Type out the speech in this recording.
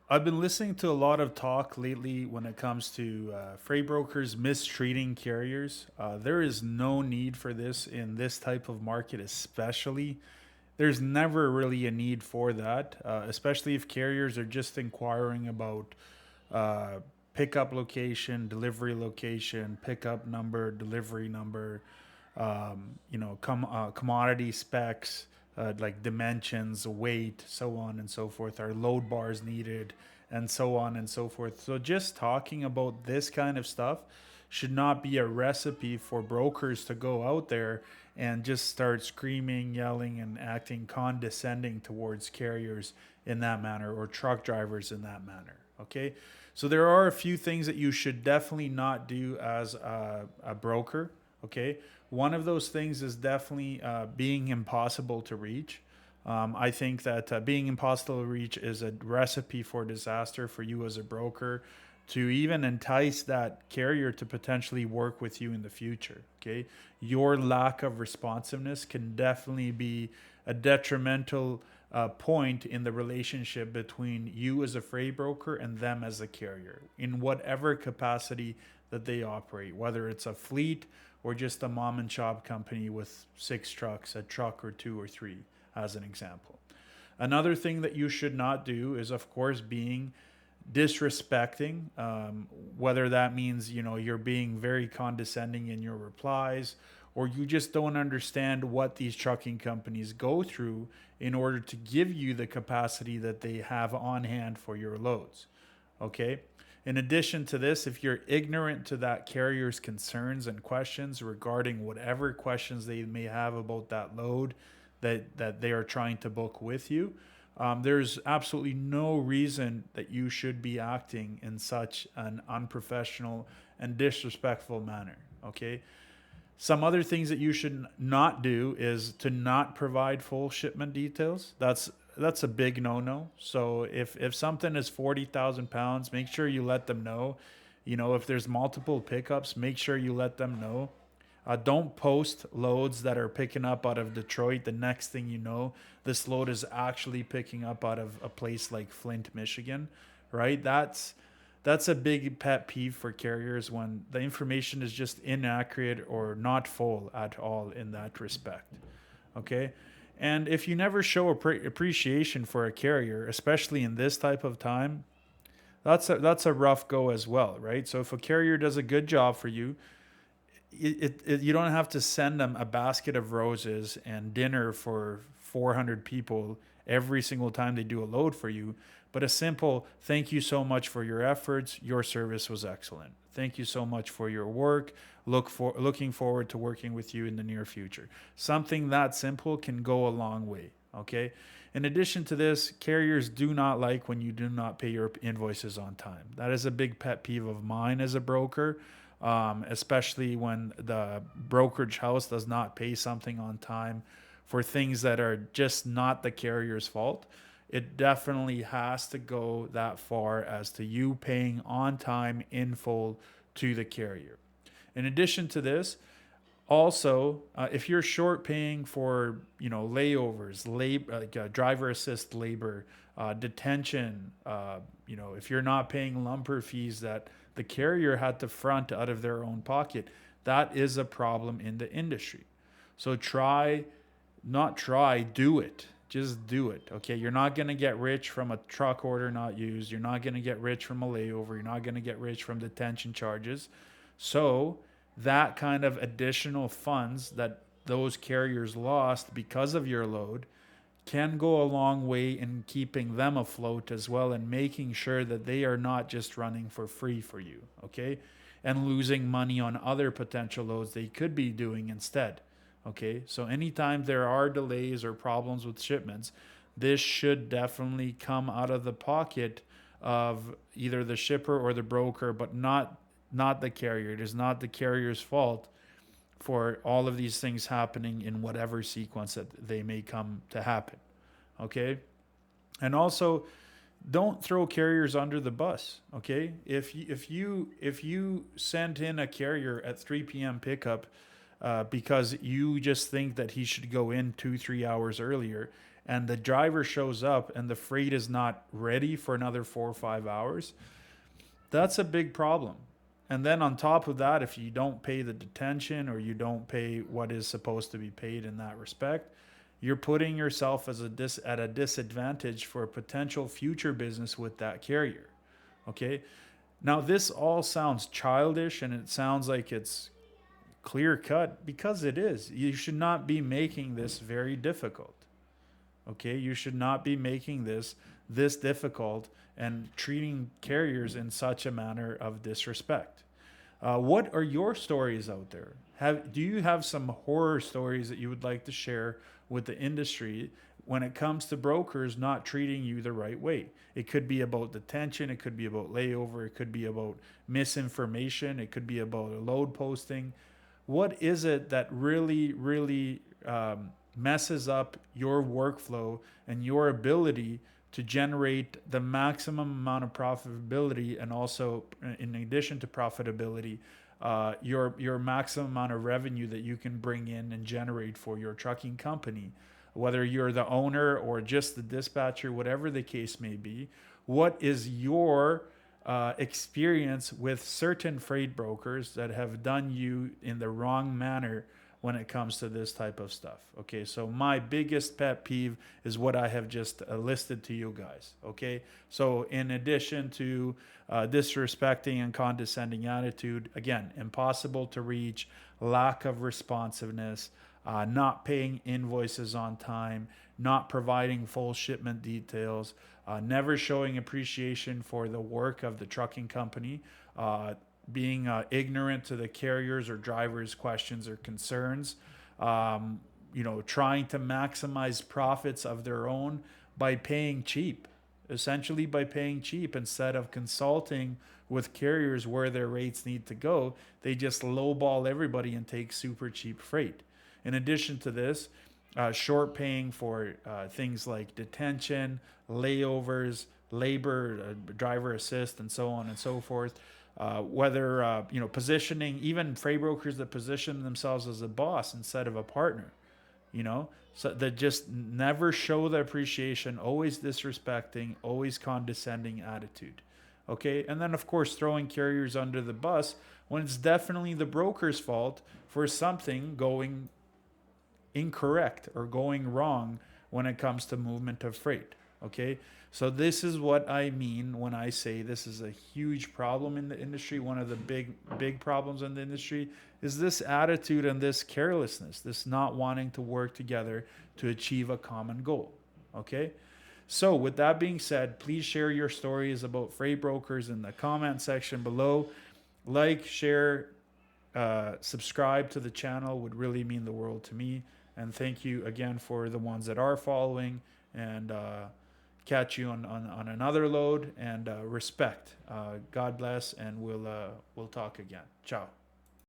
I've been listening to a lot of talk lately when it comes to freight brokers mistreating carriers. There is no need for this in this type of market, especially. There's never really a need for that, especially if carriers are just inquiring about uh, pickup location, delivery location, pickup number, delivery number, commodity specs, like dimensions, weight, so on and so forth, are load bars needed, and so on and so forth. So just talking about this kind of stuff should not be a recipe for brokers to go out there and just start screaming, yelling, and acting condescending towards carriers in that manner, or truck drivers in that manner. Okay, so there are a few things that you should definitely not do as a broker. Okay, one of those things is definitely being impossible to reach. I think that being impossible to reach is a recipe for disaster for you as a broker, to even entice that carrier to potentially work with you in the future. Okay, your lack of responsiveness can definitely be a detrimental point in the relationship between you as a freight broker and them as a carrier, in whatever capacity that they operate, whether it's a fleet or just a mom and shop company with 6 trucks, a truck or two or three, as an example. Another thing that you should not do is, of course, being disrespecting, whether that means you're being very condescending in your replies, or you just don't understand what these trucking companies go through in order to give you the capacity that they have on hand for your loads. Okay, in addition to this, if you're ignorant to that carrier's concerns and questions regarding whatever questions they may have about that load that they are trying to book with you, there's absolutely no reason that you should be acting in such an unprofessional and disrespectful manner. Okay. Some other things that you should not do is to not provide full shipment details. That's a big no-no. So if something is 40,000 pounds, make sure you let them know. If there's multiple pickups, make sure you let them know. Don't post loads that are picking up out of Detroit. The next thing you know, this load is actually picking up out of a place like Flint, Michigan, right? That's a big pet peeve for carriers, when the information is just inaccurate or not full at all in that respect. Okay. And if you never show appreciation for a carrier, especially in this type of time, that's a rough go as well, right? So if a carrier does a good job for you, you don't have to send them a basket of roses and dinner for 400 people every single time they do a load for you, but a simple thank you so much for your efforts. Your service was excellent. Thank you so much for your work. Looking forward to working with you in the near future. Something that simple can go a long way. Okay. In addition to this, carriers do not like when you do not pay your invoices on time. That is a big pet peeve of mine as a broker, especially when the brokerage house does not pay something on time for things that are just not the carrier's fault. It definitely has to go that far as to you paying on time in full to the carrier. In addition to this, also, if you're short paying for layovers, like driver assist labor, detention, if you're not paying lumper fees that the carrier had to front out of their own pocket, that is a problem in the industry. So not try, do it. Just do it. Okay, you're not gonna get rich from a truck order not used. You're not gonna get rich from a layover. You're not gonna get rich from detention charges. So that kind of additional funds that those carriers lost because of your load can go a long way in keeping them afloat as well, and making sure that they are not just running for free for you, okay? And losing money on other potential loads they could be doing instead. Okay, so anytime there are delays or problems with shipments, this should definitely come out of the pocket of either the shipper or the broker, but not the carrier. It is not the carrier's fault for all of these things happening in whatever sequence that they may come to happen. Okay, and also don't throw carriers under the bus. Okay, if you send in a carrier at 3 p.m. pickup because you just think that he should go in 2-3 hours earlier, and the driver shows up and the freight is not ready for another 4 or 5 hours, that's a big problem. And then on top of that, if you don't pay the detention or you don't pay what is supposed to be paid in that respect, you're putting yourself at a disadvantage for a potential future business with that carrier. Okay. Now, this all sounds childish and it sounds like it's clear cut because it is. You should not be making this very difficult. Okay. You should not be making this difficult and treating carriers in such a manner of disrespect. What are your stories out there? Do you have some horror stories that you would like to share with the industry when it comes to brokers not treating you the right way? It could be about detention, it could be about layover, it could be about misinformation, it could be about a load posting. What is it that really messes up your workflow and your ability to generate the maximum amount of profitability, and also, in addition to profitability, your maximum amount of revenue that you can bring in and generate for your trucking company, whether you're the owner or just the dispatcher, whatever the case may be? What is your experience with certain freight brokers that have done you in the wrong manner when it comes to this type of stuff? Okay, so my biggest pet peeve is what I have just listed to you guys. Okay, so in addition to disrespecting and condescending attitude, again, impossible to reach, lack of responsiveness, not paying invoices on time, not providing full shipment details, never showing appreciation for the work of the trucking company, being ignorant to the carriers or drivers' questions or concerns, trying to maximize profits of their own by paying cheap, essentially by paying cheap instead of consulting with carriers where their rates need to go. They just lowball everybody and take super cheap freight. In addition to this, short paying for things like detention, layovers, labor, driver assist, and so on and so forth. Whether positioning, even freight brokers that position themselves as a boss instead of a partner, so that just never show the appreciation, always disrespecting, always condescending attitude. Okay, and then of course throwing carriers under the bus when it's definitely the broker's fault for something going incorrect or going wrong when it comes to movement of freight. Okay, so this is what I mean when I say this is a huge problem in the industry. One of the big problems in the industry is this attitude and this carelessness, this not wanting to work together to achieve a common goal. Okay, so with that being said, please share your stories about freight brokers in the comment section below. Like, share, subscribe to the channel would really mean the world to me. And thank you again for the ones that are following. And catch you on another load. And respect. God bless. And we'll talk again. Ciao.